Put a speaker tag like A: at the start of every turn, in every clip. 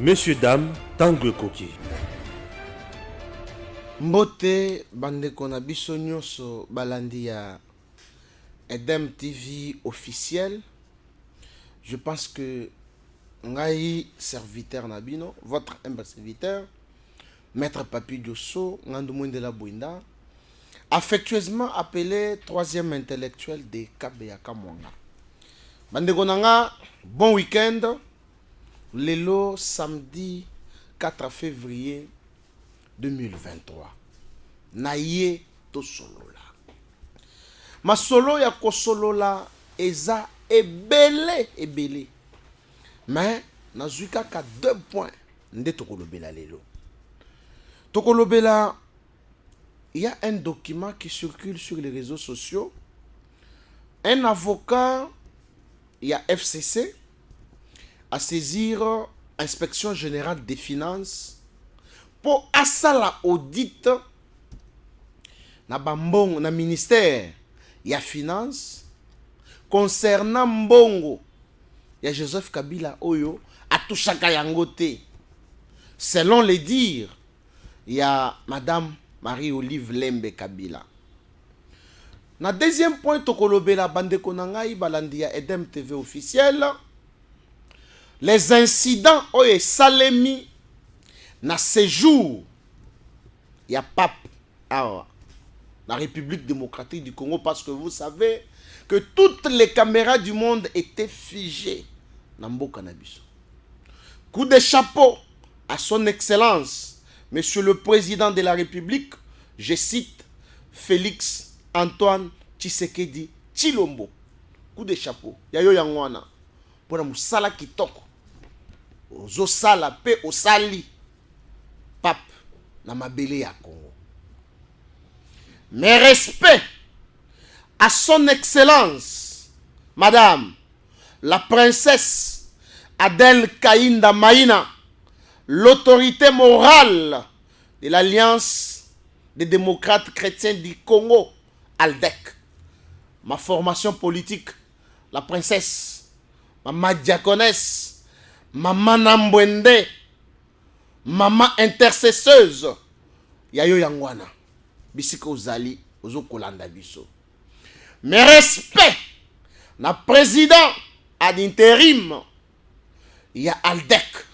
A: Messieurs, dames, tango koki.
B: Mbote bandeko na biso nyonso balandi ya Edem TV officiel. Je pense que ngai serviteur nabino, votre humble serviteur, Maître Papi Diosso, Ngandou Mwendela Bouinda, affectueusement appelé troisième intellectuel de Kabeyaka Mwanga. Bandeko nanga, bon week-end. Lelo samedi 4 février 2023. Naye to solola. Ma solo ya ko solola eza ebele. Mais nazuika ka 2 points nde tokolobela lelo. Tokolobela, il y a un document qui circule sur les réseaux sociaux. Un avocat, il y a FCC, à saisir Inspection Générale des Finances pour asala audit na bambongo na ministère ya finance concernant mbongo ya Joseph Kabila oyo atushaka yango te. Selon les dires ya Madame Marie-Olive Lembe Kabila. Na deuxième point tokolobela bandeko na ngai balandi ya Edem TV officiel. Les incidents oye salemi na séjour ya pape à la République démocratique du Congo, parce que vous savez que toutes les caméras du monde étaient figées na mboka na biso. Coup de chapeau à son excellence Monsieur le Président de la République, je cite Félix Antoine Tshisekedi Tshilombo. Coup de chapeau yayo yangwana pona musala kitoko ozo sala pe osali pape na mabele ya Congo. Mes respects à son excellence Madame la princesse Adèle Kainda Maïna, l'autorité morale de l'Alliance des démocrates chrétiens du Congo, ALDEC. Ma formation politique, la princesse, maman diaconesse, maman Nambwende, maman intercesseuse, yayo yangwana, bisiko ozali, ozo kolanda biso. Mes respects, na président ad intérim, ya ALDEC,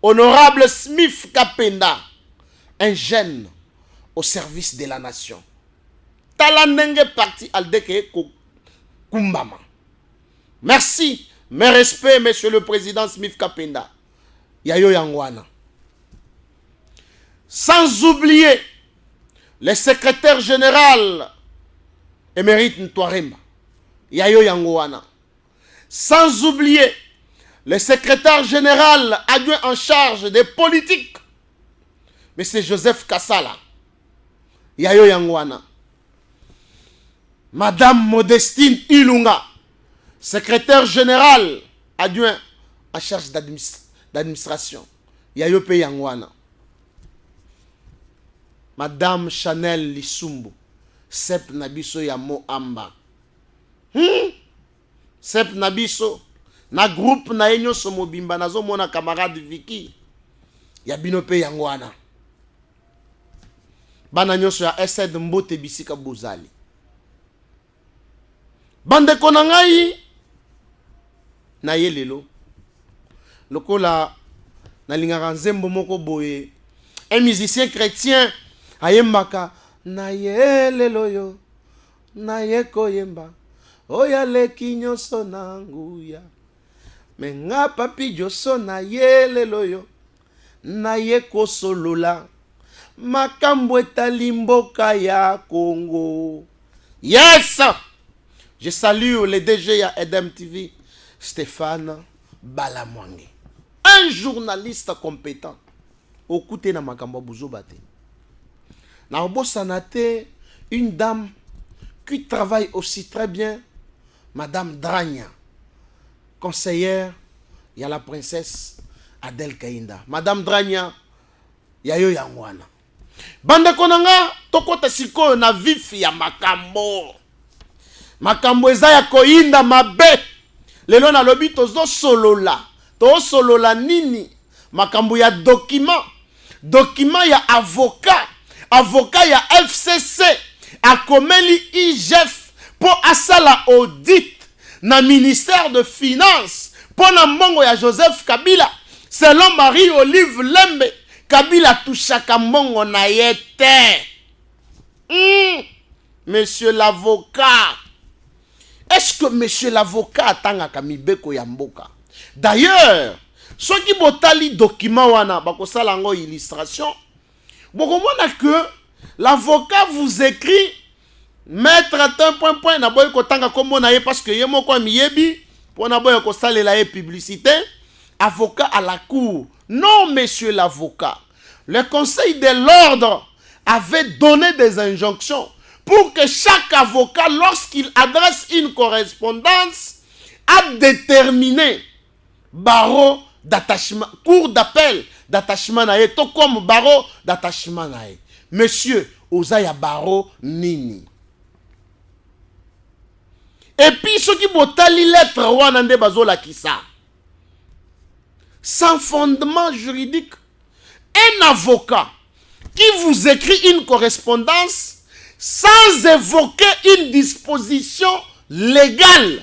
B: honorable Smith Kapenda, un jeune au service de la nation. Talandenge parti ALDEC Kumbama. Merci. Mes respects, Monsieur le Président Smith Kapenda. Yayo Yangwana. Sans oublier le secrétaire général émérite Ntwaremba. Yayo Yangwana. Sans oublier le secrétaire général adjoint en charge des politiques, Monsieur Joseph Kassala. Yayo Yangwana. Madame Modestine Ilunga, secrétaire général adjoint en charge d'administration. Yayope Yangwana. Madame Chanel Lissumbu, Sep Nabiso Yamo Amba. Sep Nabiso, na groupe na enyo somobimba nazo mona camarade Vicky. Yabinope Yangwana. Bana nyoso ya Esed Mbote Bisika Bozali. Bande konangai na yelelo lokola na lingaka nzembo moko boye, un musicien chrétien ayembaka na yelelo yo na yeko yemba oya leki nyoso na nguya menga Papi Diosso na yelelo yo na yeko solola makambo etali mboka ya Congo. Yes! Je salue le DG à Edem TV, Stéphane Balamwange. Un journaliste compétent. Okute na makambo buzo bate. Na obosanate, une dame qui travaille aussi très bien, Madame Dragna, conseillère, il y a la princesse Adèle Kainda. Madame Dragna, yayo yangwana. Bande konanga, tokota siko na vif ya makambo. Makambo eza ya koinda mabe. Lelo na lobi tozo solola. To solola nini makambo ya document ya avocat ya FCC akomeli IGF pour asala audit na ministère de finance pour na mbongo ya Joseph Kabila. Selon Marie-Olive Lembe, Kabila touchaka mbongo na yete. Monsieur l'avocat, est-ce que monsieur l'avocat atangaka mibeko ya mboka? D'ailleurs, ceux qui botali document wana bakosala ngo illustration, bokomona que l'avocat vous écrit maître un point na boy kotanga komo na ye parce que ye moko miyebi pour na boy kosalela ye publicité. Avocat à la cour. Non, monsieur l'avocat. Le conseil de l'ordre avait donné des injonctions pour que chaque avocat, lorsqu'il adresse une correspondance, a déterminé barreau d'attachement, cour d'appel d'attachement nae, tout comme barreau d'attachement nae. Monsieur, Ozaya barreau nini. Et puis, ceux qui botali lettre, wanande bazola kisa. Sans fondement juridique, un avocat qui vous écrit une correspondance sans évoquer une disposition légale.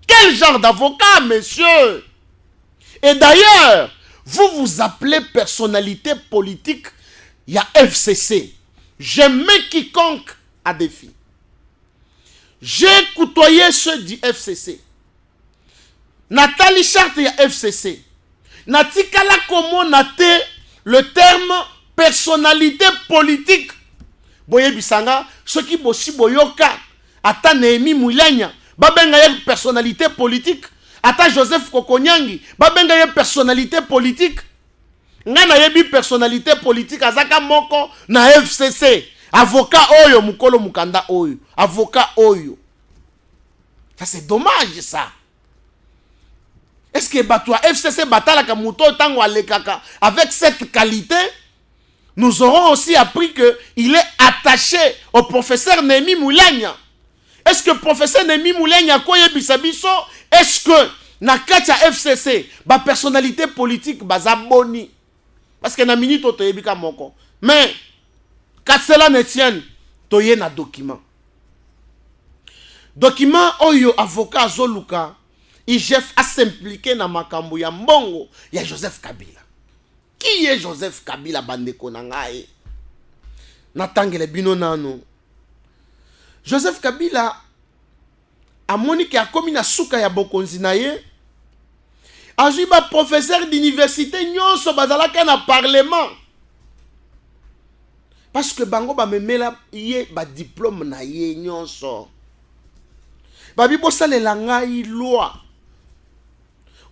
B: Quel genre d'avocat, monsieur? Et d'ailleurs, vous vous appelez personnalité politique, il y a FCC. Je mets quiconque à défi. J'ai côtoyé ceux du FCC. Nathalie Charte, il y a FCC. Natikala komo nate le terme personnalité politique. Boye bisanga, ceux qui bossi boyoka, ata Nehemi Moulenya, babenga ye personnalité politique, ata Joseph Kokonyangi, babenga ye personnalité politique. Ngana yebi personnalité politique, azaka moko na FCC, avocat oyo, mukolo mukanda oyo, avocat oyo. Ça c'est dommage ça. Est-ce que Batoua FCC Batala Kamuto Tango Alekaka avec cette qualité, nous aurons aussi appris qu'il est attaché au professeur Nehemi Moulenya. Est-ce que le professeur Nehemi Moulenya Koye Bisabiso, est-ce que Nakatia FCC, ba personnalité politique, bazaboni? Parce que na minute otoyebika moko. Mais, quand cela ne tienne, toye na document. Document oyo avocat Zoluka. IGF a s'impliqué dans makambo ya mbongo ya Joseph Kabila. Qui est Joseph Kabila bandeko nangaye? Natangele bino nano. Joseph Kabila a monique a komi na suka ya bokonzi na ye. Azui ba professeur d'université nyonso bazalaka na parlement. Parce que bango ba memela ye ba diplôme na ye nyonso. Babi bosalela ngai loi.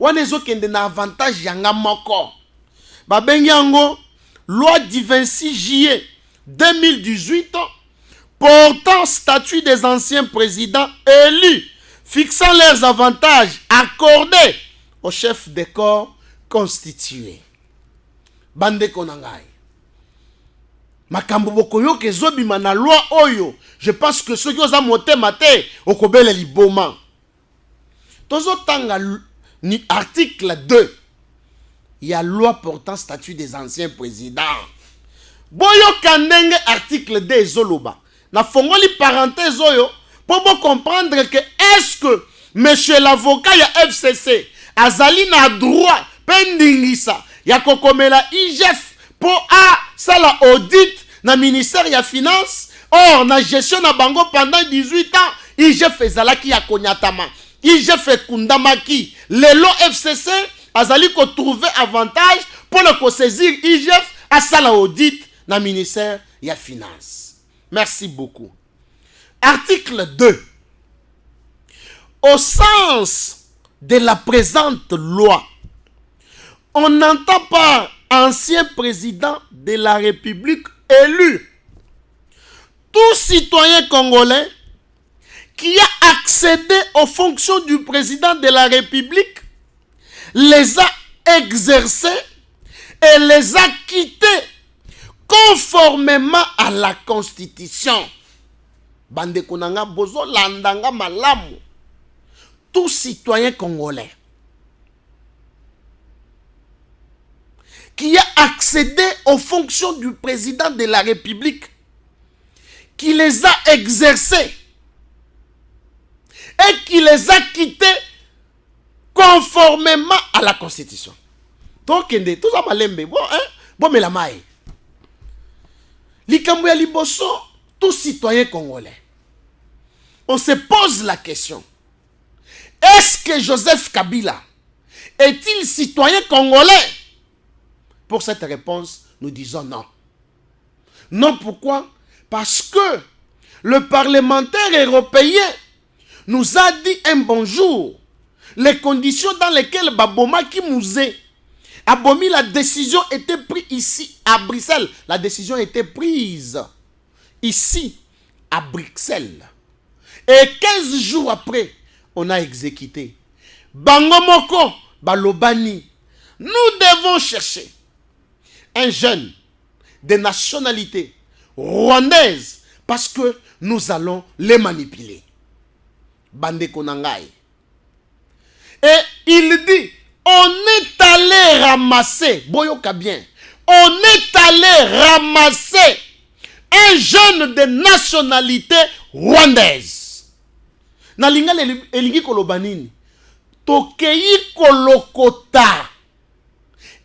B: Wanezo kende na avantage yanga moko. Babenyango, loi du 26 juillet 2018 portant statut des anciens présidents élus, fixant leurs avantages accordés aux chefs de corps constitués. Bande konangai. Makambo bokoyo ke zobima na loi oyo. Je pense que ceux qui osent monter maté okobele liboma. Tozo tanga ni article 2. Il y a loi portant statut des anciens présidents. Boyo kandenge article 2 zoloba. Na fongoli parenthèse oyo pour vous comprendre que est-ce que monsieur l'avocat ya FCC azali na droit pendingisa ya kokomela IGF pour a sala audit na ministère ya finance. Or na gestion na bango pendant 18 ans IGF ezalaki ya konyatama. IGF ekundamaki. Lelo FCC azali ko trouver avantage pour le saisir IGF à sala audit na ministère ya finance. Merci beaucoup. Article 2. Au sens de la présente loi, on n'entend pas ancien président de la République élu. Tout citoyen congolais qui a accédé aux fonctions du président de la République les a exercés et les a quittés conformément à la Constitution. Bande konanga bozo landanga malamu. Tout citoyen congolais qui a accédé aux fonctions du président de la République, qui les a exercées et qui les a quittés conformément à la Constitution. Donc, tout ça malembe. Bon, mais la maille. Likambouya liboso, tout citoyen congolais. On se pose la question. Est-ce que Joseph Kabila est-il citoyen congolais? Pour cette réponse, nous disons non. Non, pourquoi? Parce que le parlementaire européen nous a dit un bonjour. Les conditions dans lesquelles Baboma Kimouze Abomi, la décision était prise ici à Bruxelles. La décision était prise ici à Bruxelles. Et 15 jours après, on a exécuté. Bangomoko, Balobani. Nous devons chercher un jeune de nationalité rwandaise parce que nous allons les manipuler. Bande Konangai. Et il dit, on est allé ramasser, Boyoka bien, on est allé ramasser un jeune de nationalité rwandaise. Nalinga elingi kolobanini. Tokei kolokota.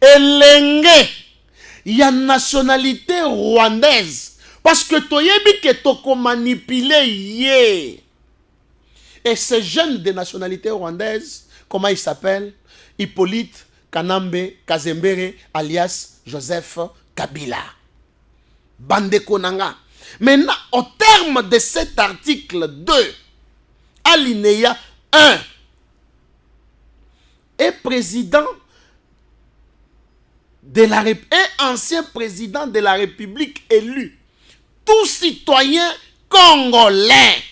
B: Elenge ya nationalité rwandaise. Parce que toyebi ke toko manipuler ye. Et ce jeune de nationalité rwandaise, comment il s'appelle? Hippolyte Kanambe Kazembere alias Joseph Kabila. Bande Konanga. Maintenant, au terme de cet article 2, alinéa 1, est président de la République, est ancien président de la République élu, tout citoyen congolais.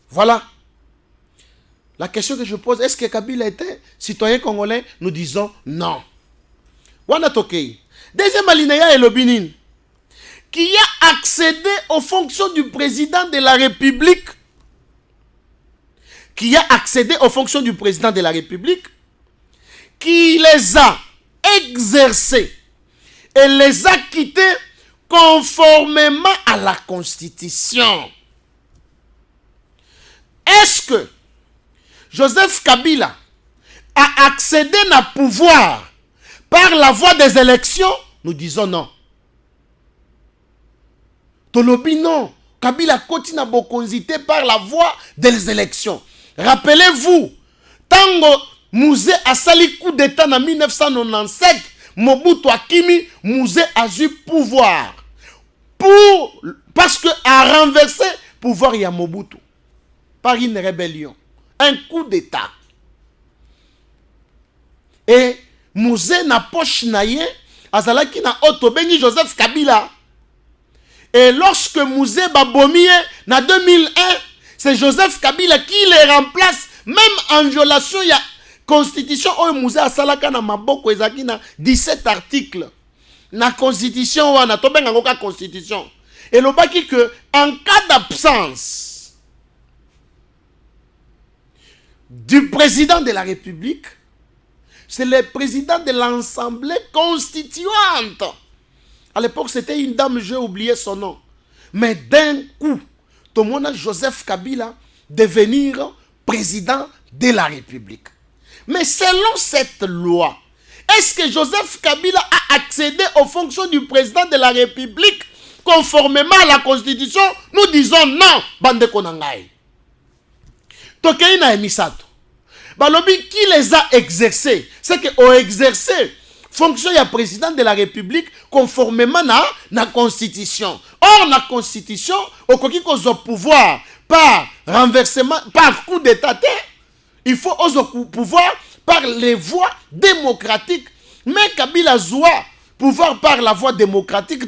B: Voilà. La question que je pose, est-ce que Kabila était citoyen congolais? Nous disons non. Wana Tokei. Deuxième alinéa est le Bénin, qui a accédé aux fonctions du président de la République, qui a accédé aux fonctions du président de la République, qui les a exercées et les a quittées conformément à la Constitution. Est-ce que Joseph Kabila a accédé à pouvoir par la voie des élections? Nous disons non. Tolobi non. Kabila continue à bokonzité par la voie des élections. Rappelez-vous, Tango Mouzé a sali coup d'état en 1997, Mobutu Akimi, Mouzé a eu pouvoir. Parce que a renversé pouvoir il y a Mobutu. Par une rébellion. Un coup d'état. Et Mouzé na poche naye, azalaki na Otobeni Joseph Kabila. Et lorsque Mouzé babomie, na 2001, c'est Joseph Kabila qui les remplace, même en violation, il y a constitution, où Mouzé a salaka na maboko, ezaki na 17 articles. Na constitution, wana, tobenga ngoka constitution. Et l'obaki que, en cas d'absence du président de la République, c'est le président de l'Assemblée constituante. À l'époque, c'était une dame, j'ai oublié son nom. Mais d'un coup, tout le monde a Joseph Kabila devenir président de la République. Mais selon cette loi, est-ce que Joseph Kabila a accédé aux fonctions du président de la République conformément à la Constitution? Nous disons non, bande konangai. Tokei na emisato. Balobi qui les a exercés, c'est que ont exercé fonction ya président de la République conformément à la Constitution. Or la Constitution, au koki kozo pouvoir par renversement, par coup d'état, il faut ozo pouvoir par les voies démocratiques. Mais Kabila Zoua pouvoir par la voie démocratique,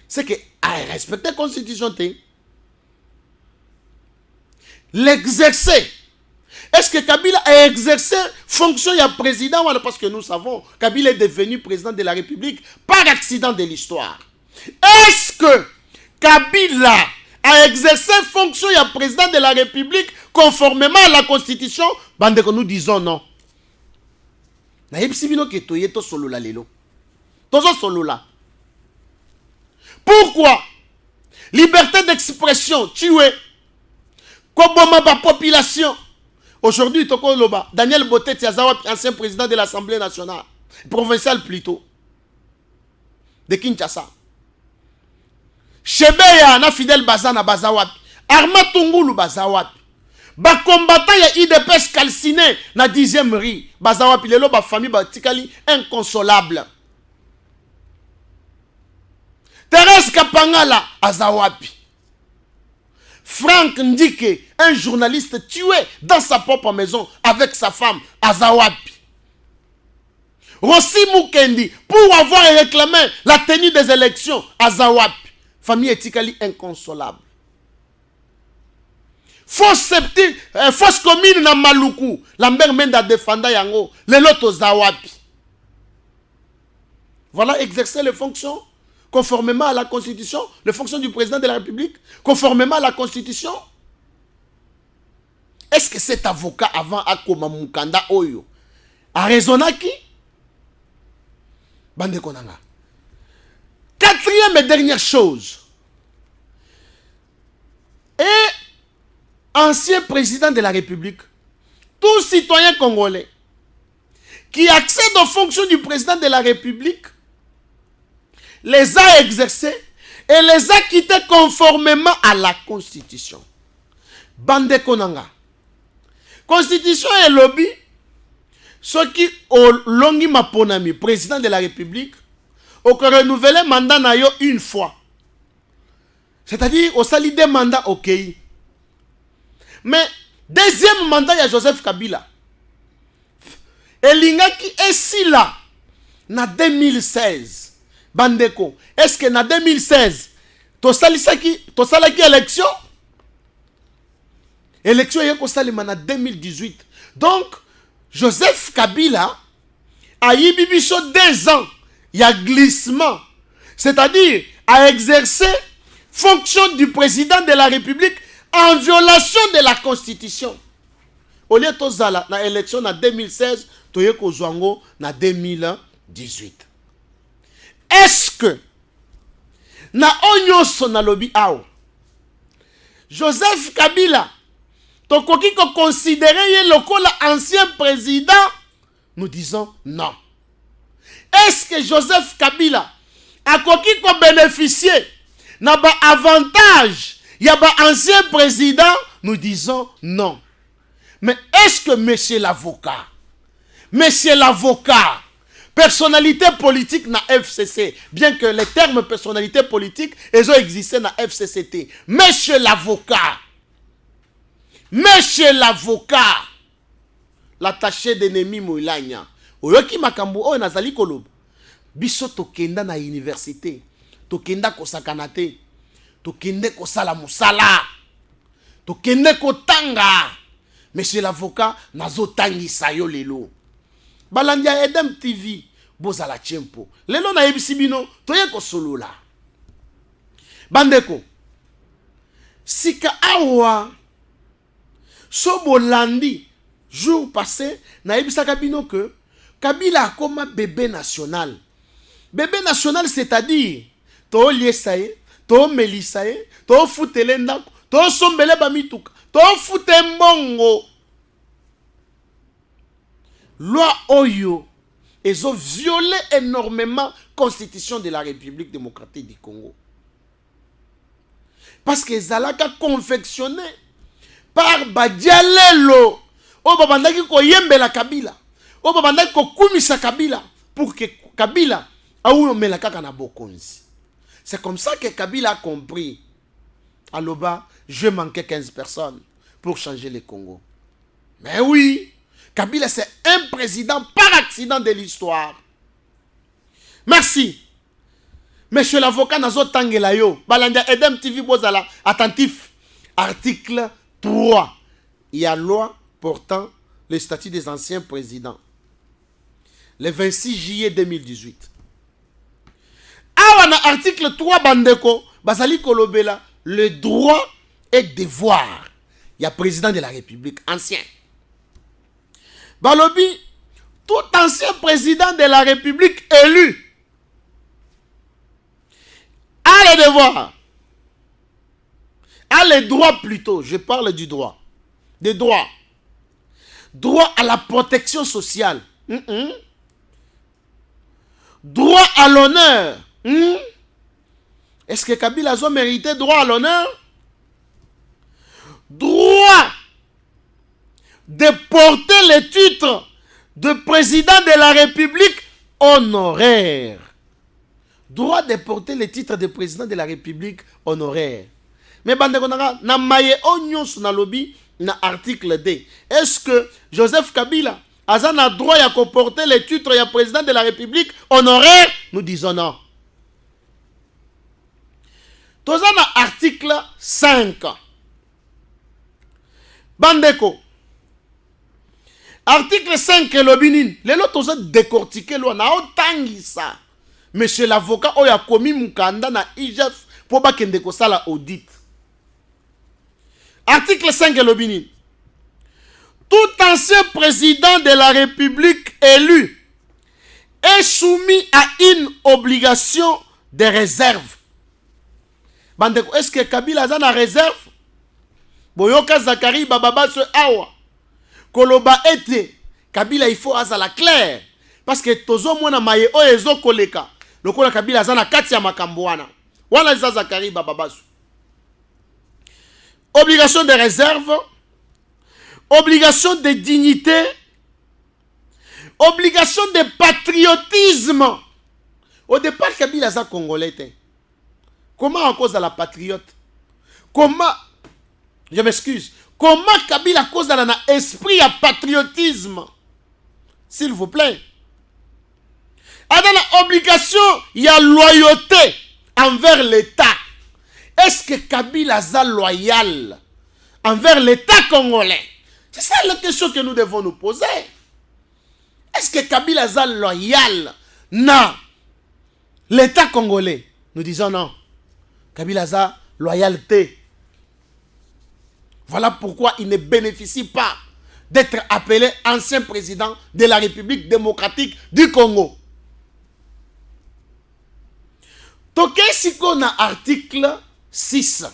B: c'est que a respecté la Constitution. L'exercer. Est-ce que Kabila a exercé fonction de président? Parce que nous savons, Kabila est devenu président de la République par accident de l'histoire. Est-ce que Kabila a exercé fonction de président de la République conformément à la Constitution? Bande que nous disons non. Na yebisi bino ke toye to solola lelo. Tozo solola. Pourquoi? Liberté d'expression, tuer. Koboma ba population. Aujourd'hui, Toko Loba, Daniel Botet Yazawa, ancien président de l'Assemblée nationale, provinciale plutôt, de Kinshasa. Chebeya na Fidel Bazana Bazawat, Arma Tungulu Bazawat. Ba combattant ya IDPS calciné na 10e rue, Bazawat, lelo ba famille ba tikali inconsolable. Thérèse Kapangala Azawapi. Franck Ndike, un journaliste tué dans sa propre maison avec sa femme Azawapi. Rossi Mukendi, pour avoir réclamé la tenue des élections Azawapi. Famille etikali inconsolable. Fausse commune na Maluku, Lambert Menda défenda yango, le loto Zawapi. Voilà exercer les fonctions conformément à la Constitution, les fonctions du président de la République, conformément à la Constitution. Est-ce que cet avocat avant Akoma Mukanda Oyo a raisonné qui? Bande Konanga. Quatrième et dernière chose. Et ancien président de la République, tout citoyen congolais qui accède aux fonctions du président de la République les a exercés et les a quittés conformément à la Constitution. Bande Konanga. Constitution et lobby, ceux qui ont longi maponami, président de la République, ont renouvelé mandat na yo une fois. C'est-à-dire, au sali des mandats ok. Mais, deuxième mandat, il y a Joseph Kabila. Et l'ingaki est si là, na 2016. Bandeko, est-ce que en 2016, tu salaki élection? Élection est en 2018. Donc, Joseph Kabila a eu 2 ans. Il y a glissement. C'est-à-dire, a exercé fonction du président de la République en violation de la Constitution. Au lieu de ça, la élection en 2016, tu as eu en 2018. Est-ce que na onyoso na lobi ao Joseph Kabila tokoki ko considérer lokola ancien président? Nous disons non. Est-ce que Joseph Kabila a koki ko bénéficier na ba avantage ya ba ancien président? Nous disons non. Mais est-ce que monsieur l'avocat, personnalité politique na FCC, bien que les termes personnalité politique, ils ont existé na FCCT. Monsieur l'avocat, l'attaché d'ennemi Moulania, oyoki makambo o nazali koloba, biso tokenda na université, tokenda kosakana te, tokende kosala musala, tokende kotanga. Monsieur l'avocat, nazo tangisa yo lelo. Balandia Edem TV, bozala chempo. Lelo na yebisi bino, toye ko solola. Bandeko, sika awa, sobo landi, jour passé, na yebisa kabino que Kabila a comme bébé national. Bébé national, c'est-à-dire, to liesaye, to melisaye, to futelenda, to sombele bamituka, to futembongo. Loi Oyo, ils ont violé énormément la Constitution de la République démocratique du Congo. Parce qu'ils ont confectionné par Badialelo. O babandaki ko yembela Kabila. O babandaki ko kumisa Kabila pour que Kabila aoumela kaka na bokonzi. C'est comme ça que Kabila a compris. Aloba, je manquais 15 personnes pour changer le Congo. Mais oui, Kabila c'est un président par accident de l'histoire. Merci. Monsieur l'avocat Nazo Tangelayo, Balanda Edem TV Bozala, attentif. Article 3. Il y a loi portant le statut des anciens présidents. Le 26 juillet 2018. Awana article 3 Bandeko, Basali Kolobela, le droit et devoir. Il y a président de la République ancien. Balobi, Tout ancien président de la République élu a le devoir, a le droit plutôt, je parle du droit, des droits. Droit à la protection sociale. Droit à l'honneur. Est-ce que Kabila a mérité droit à l'honneur? Droit de porter le titre de président de la République honoraire. Droit de porter le titre de président de la République honoraire. Mais bandekonanga na maye onyos na lobby na article D. Est-ce que Joseph Kabila a un droit à comporter le titre de président de la République honoraire? Nous disons non. Dans article 5. Bandeko. Article 5 lobinin. Les autres ont décortiqué loi na otangisa. Monsieur l'avocat oya komi mukanda na IGF pour bakende ko sala audit. Article 5 lobinin. Tout ancien président de la République élu est soumis à une obligation de réserve. Bandeko, est-ce que Kabila a une réserve? Boyoka Zakari Bababa se awa. Koloba ete. Kabila il faut azala clair. Parce que tozo mwana maye o ezo koleka. Lokola Kabila zana kati ya makambo wana. Wana za Zakari Bababa. Obligation de réserve. Obligation de dignité. Obligation de patriotisme. Au départ, Kabila za congolais. Comment à cause de la patriote? Comment, je m'excuse, comment Kabila à cause de l'esprit à patriotisme? S'il vous plaît. A dans l'obligation, il y a loyauté envers l'État. Est-ce que Kabila est loyal envers l'État congolais? C'est ça la question que nous devons nous poser. Est-ce que Kabila est loyal? Non. L'État congolais. Nous disons non. Kabila a loyauté. Voilà pourquoi il ne bénéficie pas d'être appelé ancien président de la République démocratique du Congo. Toké si qu'on a article 6.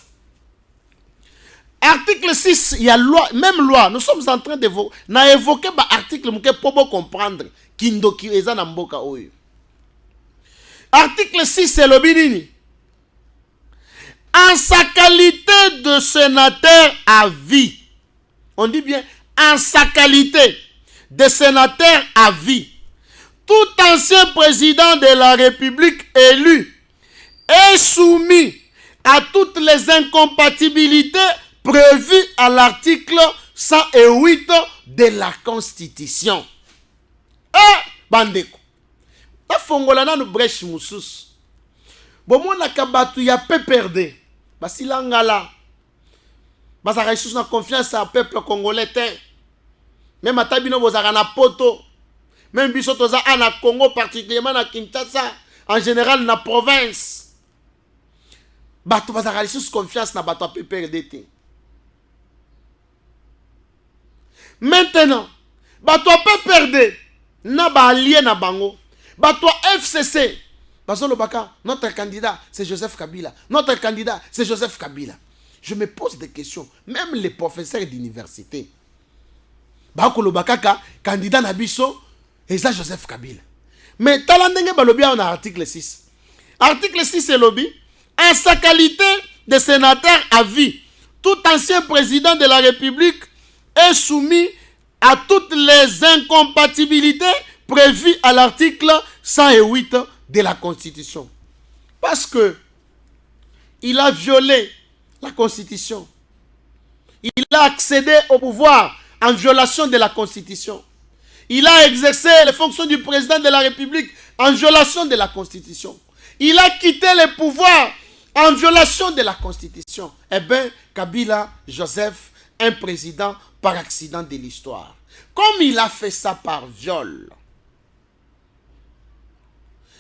B: Article 6, il y a loi, même loi. Nous sommes en train d'évoquer l'article pour comprendre Kindoki eza na mboka oyo. Article 6, c'est le binini. En sa qualité de sénateur à vie. On dit bien, en sa qualité de sénateur à vie. Tout ancien président de la République élu est soumis à toutes les incompatibilités prévues à l'article 108 de la Constitution. Bandeko. Ta fongolana no breche musus. Bomona kabatu ya PPRD. Basilangala. Basaka isus na confiance à peuple congolais. Même atabino bozaka na poto. Même biso toza na Congo, particulièrement na Kinshasa, en général na province. Bato basaka isus confiance na bato PPRD. Maintenant, bato PPRD na ba allié na bango. Bato FCC. Notre candidat, c'est Joseph Kabila. Notre candidat, c'est Joseph Kabila. Je me pose des questions. Même les professeurs d'université. Candidat Nabiso, et ça Joseph Kabila. Mais talandenge balobi on a article 6. Article 6 c'est lobby. En sa qualité de sénateur à vie, tout ancien président de la République est soumis à toutes les incompatibilités prévues à l'article 108 de la Constitution. Parce que il a violé la Constitution. Il a accédé au pouvoir en violation de la Constitution. Il a exercé les fonctions du président de la République en violation de la Constitution. Il a quitté le pouvoir en violation de la Constitution. Eh bien, Kabila Joseph, un président par accident de l'histoire. Comme il a fait ça par viol.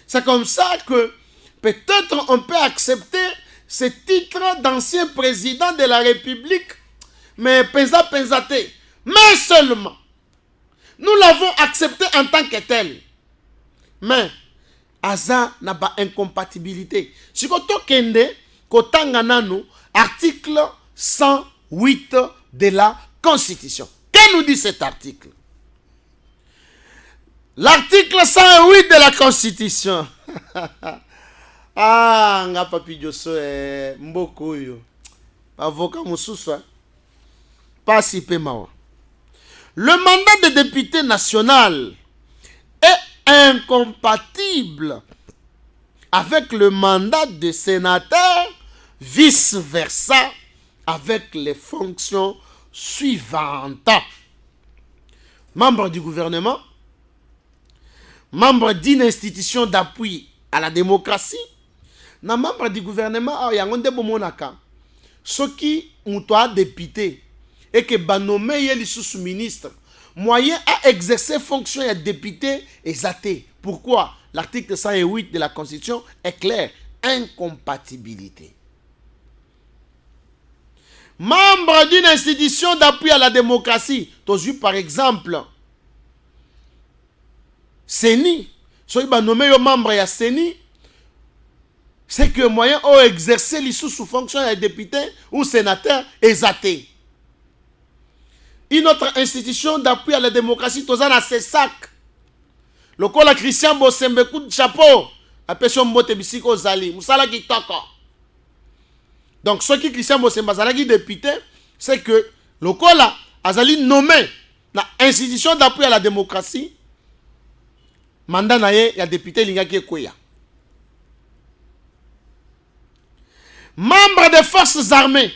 B: C'est comme ça que peut-être on peut accepter ce titre d'ancien président de la République, mais pensate, mais seulement Nous l'avons accepté en tant que tel. Mais, Aza n'a pas incompatibilité. Si vous avez article 108 de la Constitution. Que nous dit cet article? L'article 108 de la Constitution. Ah, nga papi Diosso mboko yo. Avocat Moussoussa. Pas si peu mawa. Le mandat de député national est incompatible avec le mandat de sénateur, vice-versa, avec les fonctions suivantes. Membre du gouvernement, membre d'une institution d'appui à la démocratie, na membre du gouvernement, il y a un démonaka. Ce qui moutoa député et que banomé yeli sous-ministre, moyen à exercer fonction de député est athée. Pourquoi? L'article 108 de la Constitution est clair. Incompatibilité. Membre d'une institution d'appui à la démocratie. Tu par exemple, CENI. Si tu nommé membre de CENI, c'est que moyen à exercer les sous fonction de député ou sénateur est athée. Une autre institution d'appui à la démocratie, tu as ses sacs. Le col Christian Bosembe coup de chapeau. Appelle son mbote bisiko zali. Moussala qui toko. Donc, ce qui Christian Bosembe zali député, c'est que le col azali nommé l'institution d'appui à la démocratie. Mandat naye ya député Lingaki Koya. Membre des forces armées.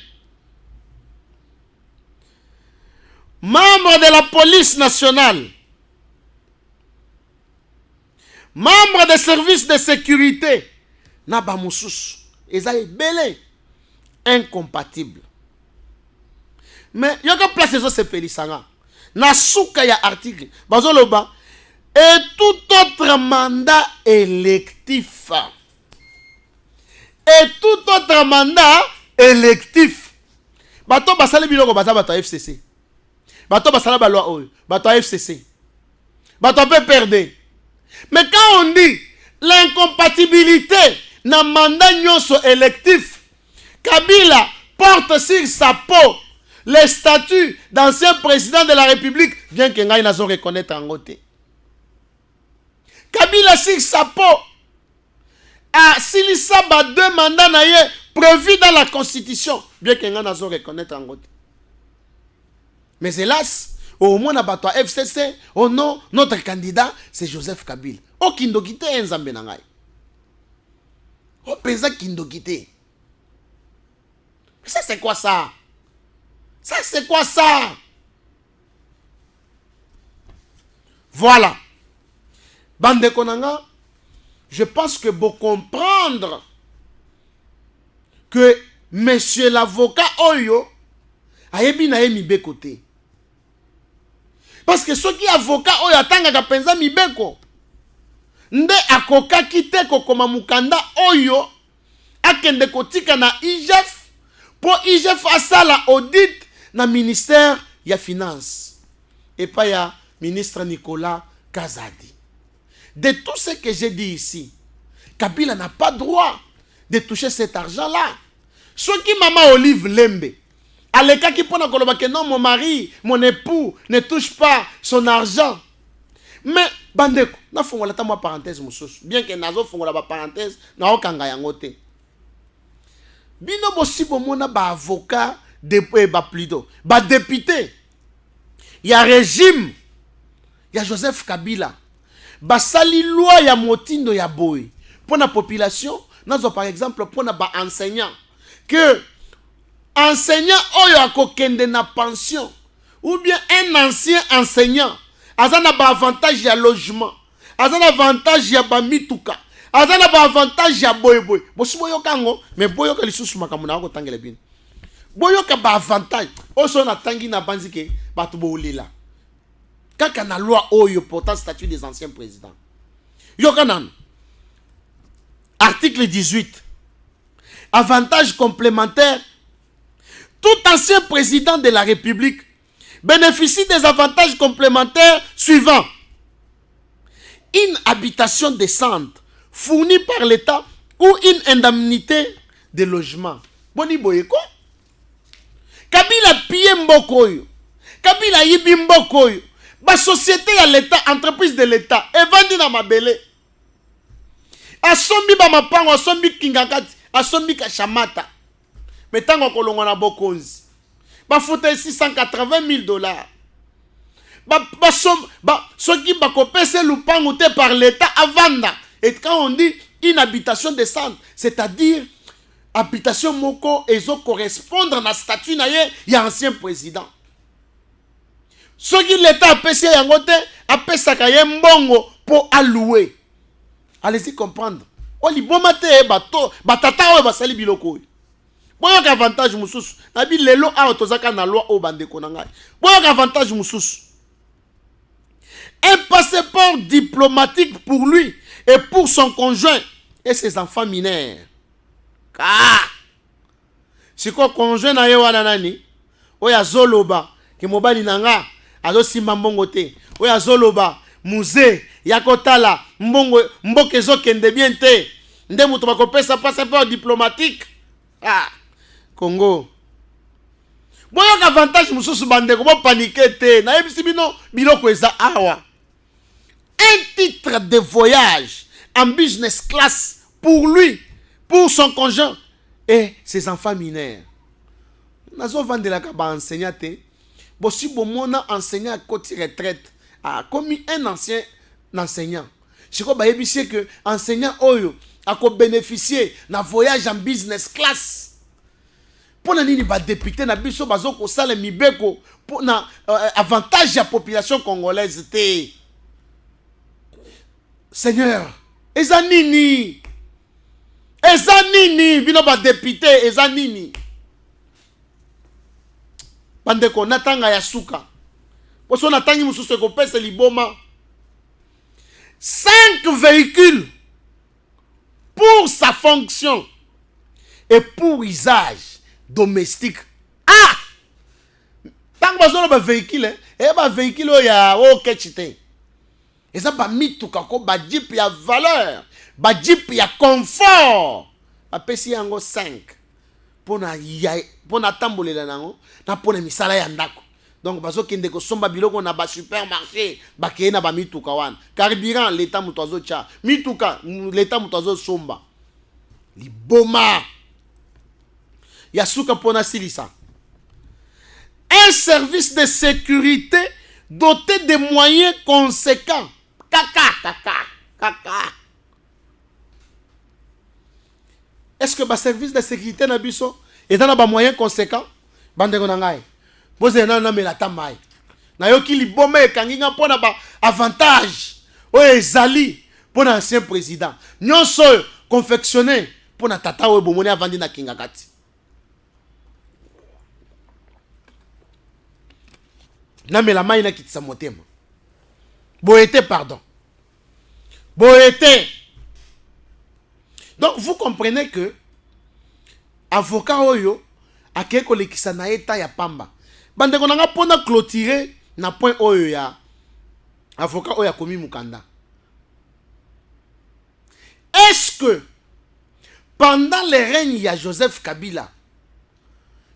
B: Membre de la police nationale. Membre des services de sécurité. Naba Moussous. Ils ont belé. Incompatible. Mais il y a qu'à placer ce pélisanga. Na souka ya article. Bazoloba. Et tout autre mandat électif. Et tout autre mandat électif. Bato basale biloko baza bato FCC. Bato basala ba loi oyo. Bato FCC. Bato peut perdre. Mais quand on dit l'incompatibilité dans mandat nyonso électif, Kabila porte sur sa peau les statuts d'ancien président de la République, bien que ngai nazo reconnaître en côté. Kabila sur sa peau a Silisaba deux mandats naye prévus dans la Constitution, bien que ngai nazo reconnaître en côté. Mais hélas, au moins, on a FCC, oh non, notre candidat, c'est Joseph Kabila. Oh, Kindogite, Nzambe Nangai. Oh, Pesa Kindogite. Ça, c'est quoi ça? Ça, c'est quoi ça? Voilà. Bande Konanga, je pense que vous comprendre que monsieur l'avocat Oyo a yebi na yemi bekote. Parce que ceux qui avocat oyo atanga penza mibeko nde akoka kite kokoma mukanda oyo akende kotika na IGF pour IGF asala audit na ministère ya finance et pas ya ministre Nicolas Kazadi. De tout ce que j'ai dit ici, Kabila n'a pas droit de toucher cet argent-là. Ceux qui maman Olive Lembe Aleka qui pona koloba que non, mon mari, mon époux ne touche pas son argent. Mais, bandeko, na fongola ta moi parenthèse moussos. Bien que nazo fongola ba parenthèse, na okanga yangote. Bino bosi bomona ba avocat de ba plutôt, ba député. Ya régime, ya Joseph Kabila. Ba sali loi ya motindo ya boy. Pour la population, nazo par exemple pour ba enseignant que enseignant oyo akokende na pension ou bien un ancien enseignant azana ba avantage ya logement azana avantage ya ba mituka azana ba avantage ya boyboy bosi boyoka ngo mais boyoka lisusu makambo na ko tangela bien boyoka ba avantage oso na tangi na banzike batu bolila kaka na loi oyo portant statut des anciens présidents yoka nan article 18 avantage complémentaire. Tout ancien président de la République bénéficient des avantages complémentaires suivants. Une habitation décente fournie par l'État ou une indemnité de logement. Boni boyeko. Kabila piye mbokoyo. Kabila yibi mbokoyo. Ba société ya l'État, entreprise de l'État. Evandi na mabele. Asombi ba mapango, asombi kingakati, asombi kashamata. Metango kolongo na bokonzi. Ba foute $680 000. Soki bakopese lupango te par l'État avanda. Et quand on dit une habitation décente, c'est-à-dire habitation moko ezo correspondre na statut na ye ya ancien président. Soki l'État apesi yango te, apesaka ye mbongo pour allouer. Allez-y comprendre. Oli boma te bato, batata o basali biloko. Boyoka avantage mususu. Nabi lelo a tozaka na loi o bandeko na ngai. Boyoka avantage mususu. Un passeport diplomatique pour lui et pour son conjoint et ses enfants mineurs. Si quoi conjoint na ye wana nani? Oya zoloba ke mobali nanga azo simba mbongo te. Oya zoloba musée yakotala mbongo mboke zo kende bien te. Nde mutu bakopesa passeport diplomatique. Congo. Boyoka avantage mususu bandeko bo paniquer te. Na yebisi bino biloko eza awa. Un titre de voyage en business class pour lui, pour son conjoint et ses enfants mineurs. Nazo vandela ka ba enseignant te. Bo si bo mona enseignant côté retraite a commis un ancien enseignant. Si ko ba yebisi que enseignant oyo a ko bénéficier na voyage en business class. Pour na nini ba député na biso bazo ko sala mibeko pour na avantage ya population congolaise te. Seigneur, ezanini, bino ba député, ezanini. Bandeko natanga ya suka. Poso natangi mususu ko pese liboma. 5 véhicules pour sa fonction et pour usage domestique. Tant que ba véhicule, ba véhicule ya o ketchite. Et ça, ba mituka ko ba jeep ya valeur, ba jeep ya confort. Ba pesi yango 5 pour na tambolela nango, na pona misala ya ndako. Donc bazo kende ko somba biloko na ba supermarché, ba ke na ba mituka wana. Carburant l'état mutozo cha, mituka l'état mutozo somba. Liboma. Yasuka pona silisa. Un service de sécurité doté de moyens conséquents. Kaka. Est-ce que le service de sécurité na biso est dans un moyen conséquent? Bandeko na ngai. Boze na mela tamai. Na yoki li bombe kanginga pona ba avantage. Oye ezali pona ancien président. Nyonso confectionné pona tata oye bomoni avandi na kingakati. Na mela mai na kitisa motema. Boété, pardon. Boété. Donc, vous comprenez que avocat oyo a keko lekisa na eta ya pamba. Bande konanga pona clôturer na point oyo ya avocat oyo komi mukanda. Est-ce que pendant le règne ya Joseph Kabila,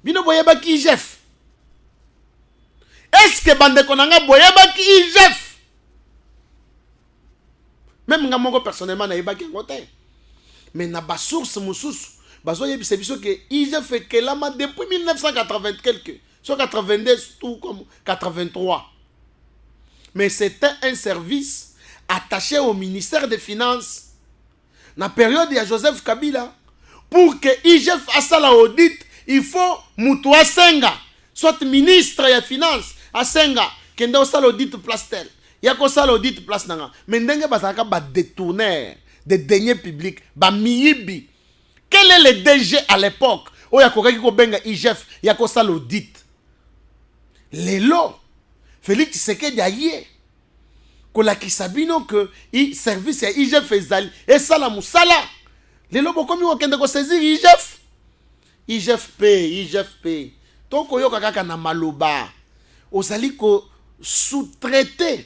B: bino boyeba ki IGF? Est-ce que bande konanga boyeba ki IGF? Même nga moko personnellement na yeba ki ngote. Mais na ba source mususu bazo yebisa biso que IGF fait que lama depuis 1980 quelque, sur 82 tout comme 83. Mais c'était un service attaché au ministère des Finances na période de Joseph Kabila. Pour que IGF fasse la audit, il faut mutua senga, soit ministre des Finances a senga kende osala audit place tel. Yako sala audit place nanga. Mais ndenge basaka ba détourner des deniers publics, ba miyibi. Quel est le DG à l'époque? O yako kaki ko benga IGF, yako sala audit. Lelo Félix Tshisekedi aye kola kisabino que i service ya IGF ezali et sala musala. Lelo bokomi okende ko saisir IGF. IGF P. Toko yoka kaka na maloba. ozali ko sous-traiter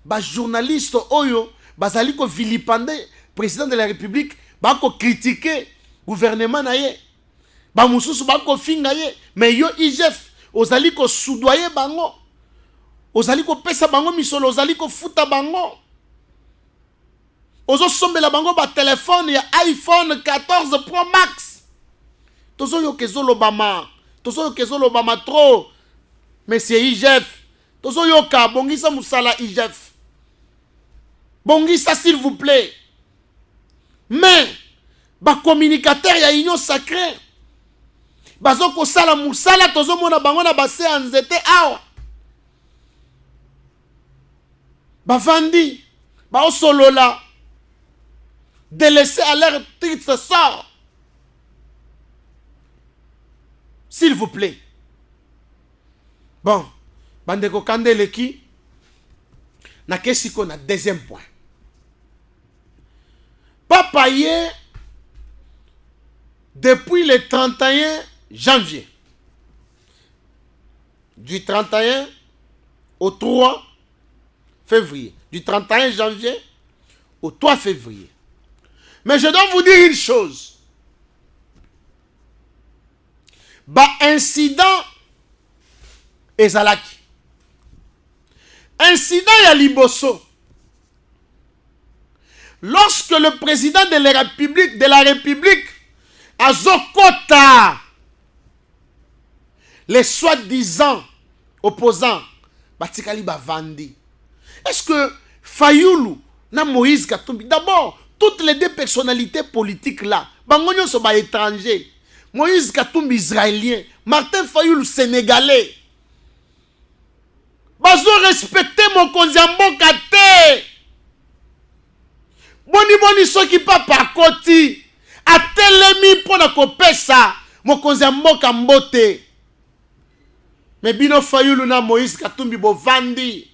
B: ba journaliste oyo bazali ko vilipender président de la République, ba ko critiquer gouvernement na ye, ba mususu ba ko finga ye, mais yo IGF ozali ko soudoyer bango, ozali ko pesa bango misolo, ozali ko futa bango, ozo sombela bango ba téléphone ya iPhone 14 Pro Max. Tozo yo kezolo bama, tozo yo kezolo bama trop, monsieur IGF, tozo yo ka bongisa musala IGF, bongisa s'il vous plaît. Mais ba communicateur ya union sacrée bazo ko sala musala, tozo mona bango na base anzete awa bavandi ba osolola délaissé à leur triste sort. S'il vous plaît. Bon, bandeko kandeleki na kesiko na deuxième point. Papa ye depuis le 31 janvier, du 31 au 3 février, du 31 janvier au 3 février. Mais je dois vous dire une chose. Ba incident ezalaki. Incident ya liboso. Lorsque le président de la République azokota les soi-disant opposants batikali bavandi. Est-ce que Fayulu na Moïse Katumbi, d'abord toutes les deux personnalités politiques là, bangonyo so ba étranger, Moïse Katumbi israélien, Martin Fayulu sénégalais, bazo respecter mon konziamboka te. Boni soki papa koti atelemi pona kopesa mokonzi ya mboka mbote. Mais bino Fayulu na Moïse Katumbi bovandi.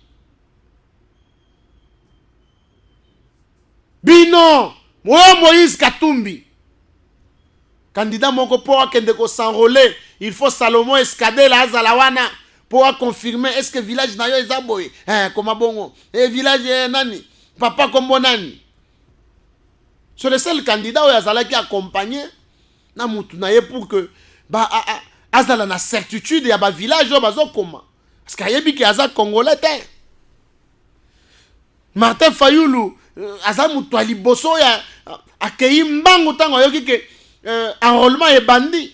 B: Bino Moïse Katumbi candidat moko po akende ko s'enrôler, il faut Salomon Escadé la azalawana pour confirmer est-ce que village na yo ezaboy koma bongo village nani papa kombo nani. C'est le seul candidat où Azala qui accompagné na mutu na ye pour que ba Azala na certitude ya ba village yo bazo koma, parce que yebi ki Azala congolais te. Martin Fayulu Azala mutu ali boso ya akei mbangu tango yoki ke enrôlement et bandi.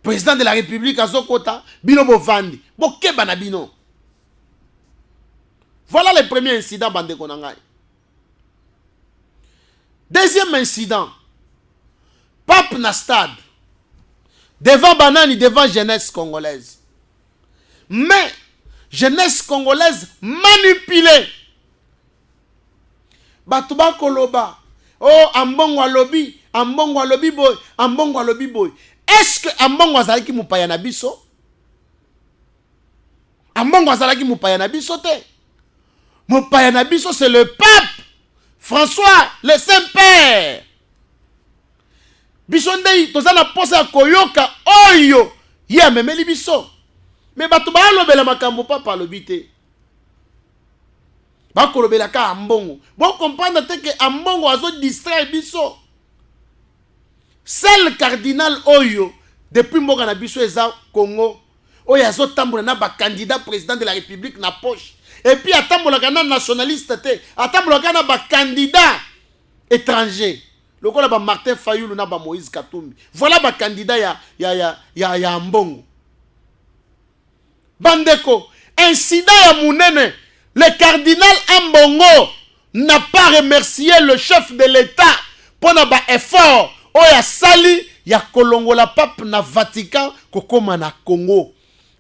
B: Président de la République azokota bino bovandi bokeba na bino. Voilà le premier incident bande konangai. Deuxième incident, Pape na stade, devant Banani, devant jeunesse congolaise. Mais, jeunesse congolaise manipulée. Batuba koloba, oh, ambongo alobi boy. Est-ce que ambongo azalaki mupaya na biso? Ambongo azalaki mupaya na biso te. Mupaya na biso c'est le pape François, le Saint-Père. Biso ndei tozana posa koyoka oyo ya memeli biso. Mais batu ba lobela makambo papa lobite. Ba kolobela ka ambongo. Bon comprendre te que ambongo azo distraire biso. Seul cardinal oyo depuis mboka na biso eza Congo. Oyo azo tambola na ba candidat président de la République na poche. Et puis atambolaka na nationaliste te, atambolaka na ba candidat étranger. Lokola ba Martin Fayulu na ba Moïse Katumbi. Voilà ba candidat ya Mbongo. Bandeko, incident ya munene, le cardinal Mbongo n'a pas remercié le chef de l'État pour na ba effort oya sali ya kolongola pape na Vatican kokoma na Congo.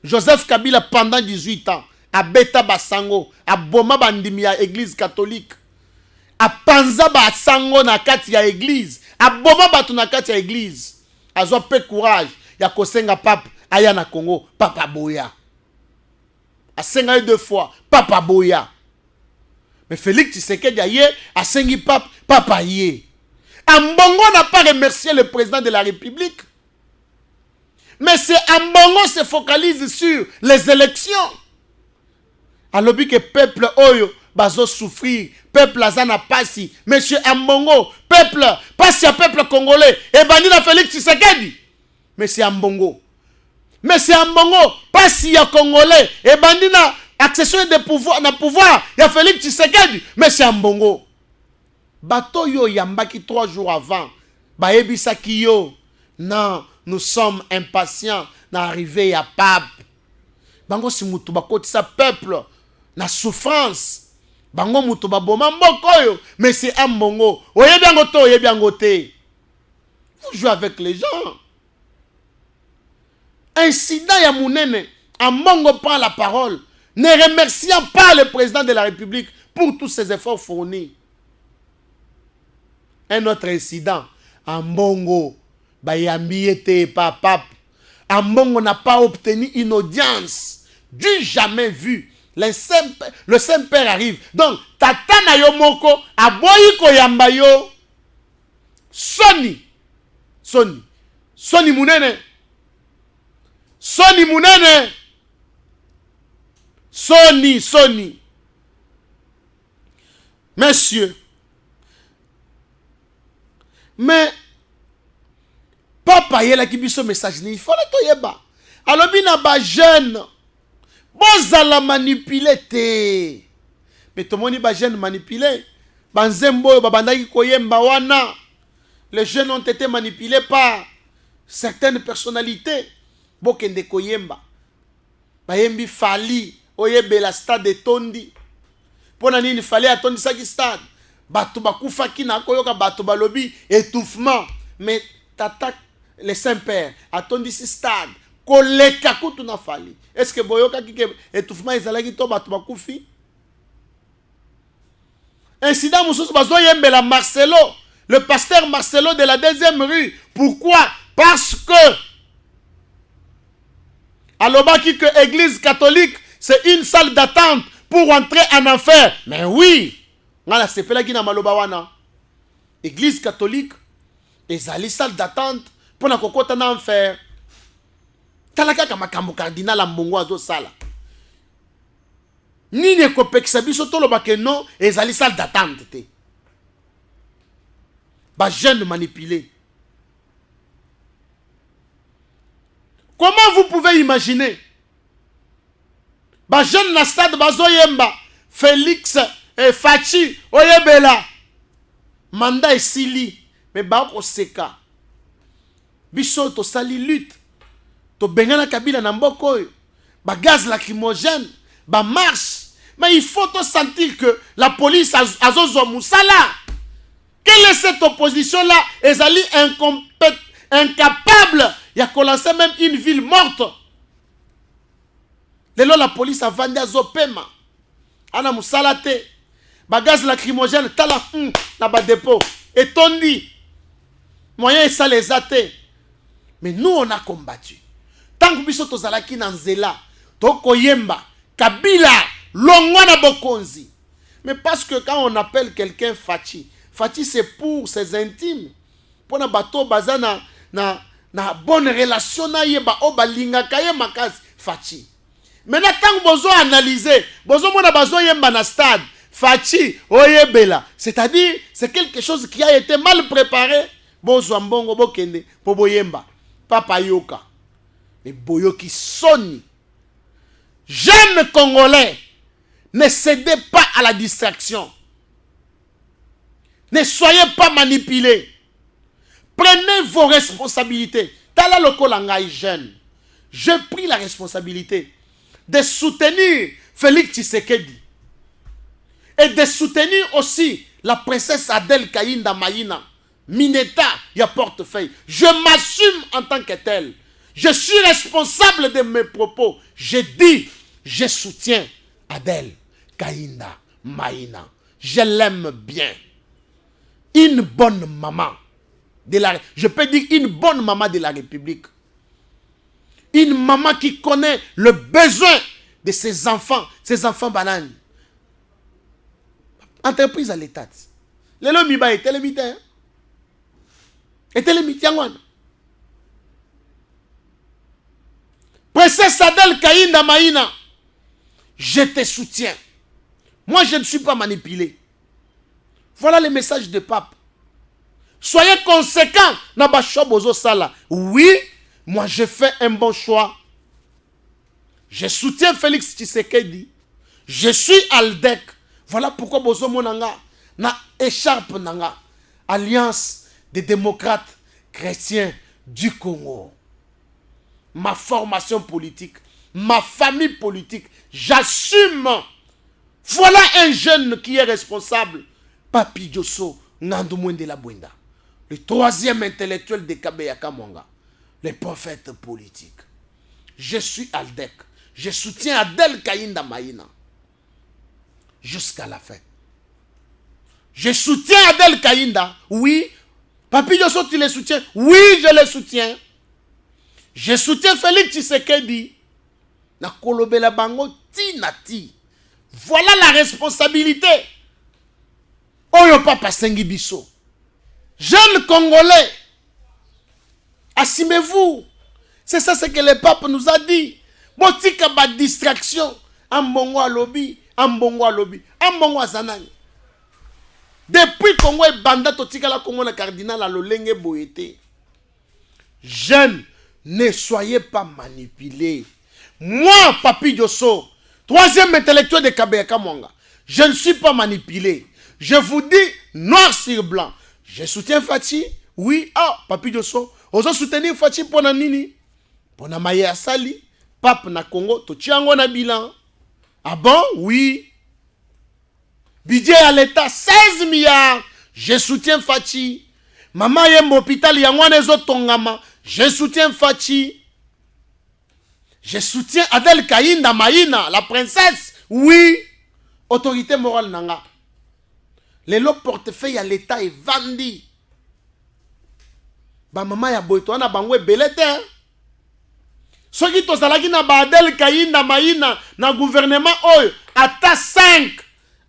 B: Joseph Kabila pendant 18 ans a beta basango, a boma bandimi ya église catholique, a panza basango na kati ya église, a boma batu na kati ya église, a zo pe courage ya kosenga pape aya na Congo, papa boya. A senga deux fois, papa boya. Mais Félix Tshisekedi aye, a sengi pape, papa ye. Mbongo n'a pas remercié le président de la République. Mais c'est Ambongo se focalise sur les élections. Alors que peuple oyo bazo souffrir, peuple azana pasi, monsieur Ambongo, peuple, pasi à peuple congolais, et bandina Félix Tshisekedi. Monsieur Ambongo. Monsieur Ambongo, pasi à congolais, et bandina accession de pouvoir, na pouvoir, ya Félix Tshisekedi, monsieur Ambongo. Bato yo yambaki 3 jours avant, baebisaki yo, non, nous sommes impatients d'arriver à pape. Bango si mutu bakoti sa peuple, na souffrance. Bango mutu baboma mbokoyo, mais c'est Ambongo. Oye bien to, oye bien goté. Vous jouez avec les gens. Incident ya munene, Ambongo prend la parole, ne remerciant pas le président de la République pour tous ses efforts fournis. Un autre incident, Ambongo, bayambi ete pa pape. Ambongo n'a pas obtenu une audience du jamais vu. Le Saint-Père arrive. Donc, tata na yo moko, aboyi ko yamba yo. Soni munene. Soni. Messieurs, mais papa yela ki biso message ni, il faut le toyeba. Alors bina ba jeune, bozala manipulé te. Mais tout le monde ba jeune manipulé. Banzembo babandaki koyemba wana. Les jeunes ont été manipulés par certaines personnalités. Bokende koyemba. Bayembi fali oyebela stade de Tondi. Pona nini fali atondi saki stade. Bato bakufaki na koyoka bato balobi étouffement. Mais tata le Saint-Père atondi si stade. Koleka kutu na fali. Est-ce que boyoka ki étouffement ezalaki to bato bakufi? Incident mususu bazo yembela Marcelo, le pasteur Marcelo de la 2e rue. Pourquoi? Parce que alobaki que l'église catholique c'est une salle d'attente pour entrer en enfer. Mais oui, ngana sepelaki na maloba wana. Église catholique ezali salle d'attente pour na kokota na enfer. Talaka kama makambo cardinal Ambongo azo sala. Nini ekopekisa biso toloba ke non ezali salle d'attente te. Ba jeune manipulé. Comment vous pouvez imaginer? Ba jeune na stade bazo yemba Félix et Fachi oyebela manda esili mais ba ko seka. Biso to sali lutte. To bengana kabila na mboko oyo. Ba gaz lacrymogène, ba marche. Mais il faut te sentir que la police a zozo musala. Quelle est cette opposition-là? Ezali incapable. Il a lancé même une ville morte. Lelo la police a vendu à Zopema. Ana musala te. Ba gaz lacrymogène tala na ba dépôt. Et tondi. Moyen ça les a te. Mais nous on a combattu. Tant que biso tozalaki na nzela, toko yemba, Kabila, longwana bokonzi. Mais parce que quand on appelle quelqu'un Fachi, Fachi c'est pour ses intimes. Pour na bato bazana na bonne relation na yeba oba linga kaye makasi Fachi. Maintenant tant que bozo analyser, bozo mona bazo yemba na stade, Fachi oyebela, c'est-à-dire c'est quelque chose qui a été mal préparé. Bozo ambongo bokende po boyemba. Papa yoka. Mais boyoki soni. Jeunes Congolais, ne cédez pas à la distraction. Ne soyez pas manipulés. Prenez vos responsabilités. Tala lokola ngai jeune. J'ai pris la responsabilité de soutenir Félix Tshisekedi et de soutenir aussi la princesse Adèle Kaïnda Maïna, Mineta, ya portefeuille. Je m'assume en tant que tel. Je suis responsable de mes propos. Je dis, je soutiens Adèle Kaïnda Maïna. Je l'aime bien. Une bonne maman. Je peux dire une bonne maman de la République. Une maman qui connaît le besoin de ses enfants bananes. Entreprise à l'État. Les lois miba et télémité. Et télémité. Princesse Adèle Kaïnda Maïna, je te soutiens. Moi, je ne suis pas manipulé. Voilà le message de pape. Soyez conséquents dans le choix bozo sala. Oui, moi, je fais un bon choix. Je soutiens Félix Tshisekedi. Je suis Aldec. Voilà pourquoi bozo monanga na écharpe nanga. Alliance des démocrates chrétiens du Congo. Ma formation politique, ma famille politique, j'assume. Voilà un jeune qui est responsable. Papi Diosso Ngandumwende la Bwenda. Le troisième intellectuel de Kabeyaka Mwanga. Le prophète politique. Je suis Aldec. Je soutiens Adèle Kaïnda Maïna. Jusqu'à la fin. Je soutiens Adèle Kaïnda. Oui. Papi Diosso, tu le soutiens? Oui, je le soutiens. Je soutiens Félix Tshisekedi. Na kolobela bango tinati. Voilà la responsabilité. Oyo papa sengi biso. Jeunes Congolais, assumez-vous. C'est ça ce que le pape nous a dit. Botika ba distraction. Ambongo alobi, ambongo alobi, ambongo azanani. Depuis Congo et Banda totika la Congo na cardinal alolenge boyete. Jeunes, ne soyez pas manipulés. Moi, Papi Diosso, troisième intellectuel de Kabeyaka Mwanga, je ne suis pas manipulé. Je vous dis noir sur blanc. Je soutiens Fachi. Oui, Papi Diosso. Ozo soutenir Fachi pour nini? Pour na maye asali. Pape na Congo, to tiango na bilan. Ah bon? Oui. Budget à l'État, 16 milliards. Je soutiens Fachi. Maman yembo hôpital yangwane zo tongama. Je soutiens Fachi. Je soutiens Adèle Kaïnda Maïna, la princesse. Oui. Autorité morale nanga. Les lots portefeuille à l'État est vendu. Ba maman ya boito na bangwe belete. Soki to salaki na ba Adèle Kaïnda Maïna na gouvernement oyo ata 5,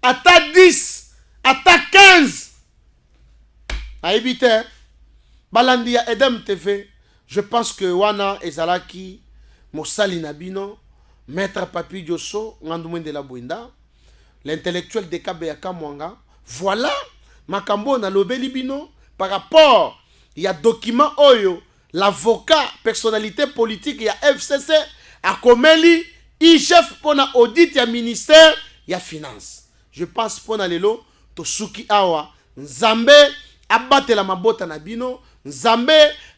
B: ata 10, ata 15. Aibite. Balandi ya Edem TV. Je pense que wana ezalaki Mosali Nabino, Maître Papi Diosso, Ngandumwende la Bwenda, l'intellectuel de Kabeyaka Mwanga. Voilà, Makambo na lobeli bino, par rapport, il y a document oyo, l'avocat, personnalité politique, il y a FCC, a komeli, chef pour na audit, il y a ministère, il y a finance. Je pense pour na lelo, to suki awa, Nzambe, abate la mabota na bino, Nzambe,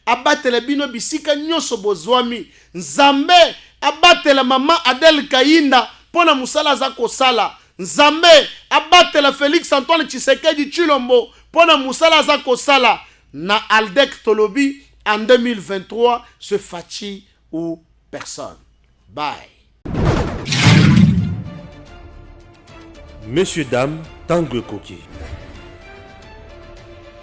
B: abate la bino bisika nyoso bozwami. Nzambe, abate la maman Adèle Kaïnda, pona musala zako sala. Nzambe, abate la Félix Antoine Tshisekedi Chilombo, pona musala zako sala. Na Aldec Tolobi, en 2023, ce Fachi ou personne. Bye.
A: Messieurs, dames, Tanguy Koki.